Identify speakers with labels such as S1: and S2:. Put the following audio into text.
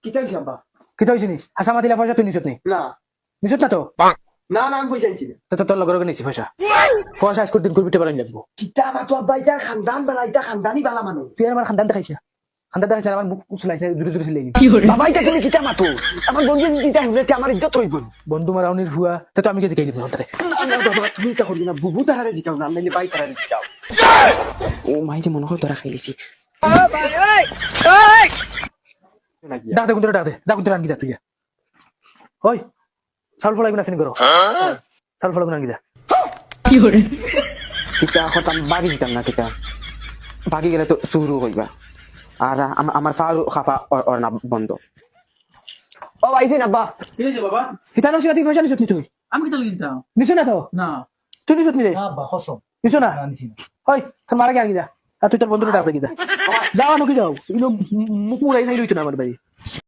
S1: কিতা হইছে আব্বা?
S2: কিতা হয়েছে নি হাসা মাতিলা পয়সা তুই নিছত নি
S1: না
S2: নিছত না তো
S1: না না আমি পয়সা আনছি না।
S2: তো তোর লগর নিছি পয়সা পয়সা আজকের দিন করবিতে পারেন লাগবো
S1: কিতা মাতো আব্বা, ইটা খানদান বালা, ইটা খানদানি বালা মানুষ।
S2: তুই আমার খানদান দেখাইছে খানদান দেখাইছে আমার মুখ উছলাইছে জুরে জুরে ছিলাই
S1: বাবা ইটা তুমি কিতা মাতো? আমার বন্ধু যদি ইটা হলে আমার ইজ্জত হইব।
S2: বন্ধু মারাউনির ভুয়া তো আমি গেছি গাইলি বলতে
S1: না বাবা তুমি ইটা করবি না, বুবু তাহারে জিকাও না, নাইলে বাই তাহারে জিকাও। ও মাইরে মনে হয় ধরা খাইলিছি।
S2: ডাক দে কোনটা ডাক দে যা কোনটা আনকি যা তুই যা ওই সাল ফলাই গুনা সিন করো সাল ফলাই গুনা আনকি যা
S1: কিতা হতাম বাগি দিতাম না, কিতা বাগি গেলে তো শুরু হইবা। আর আমার ফারু খাফা ওর না বন্ধ। ও আইছে না আব্বা।
S3: ঠিক আছে বাবা,
S2: হিতানো সিয়াতি পয়সা নিছত নি তুই
S3: আমি কি কিনতাম
S2: নিছ না তো
S3: না
S2: তুই নিছত নি রে
S3: না বা হসম
S2: নিছ না
S3: আনছি না।
S2: ওই তোর মারা গে আনকি যা আর তুই তোর বন্ধুটা ডাক দে কি যা যাও আনো কি যাও ইনো মুখ মুড়াই খাই রইতো না আমার বাড়ি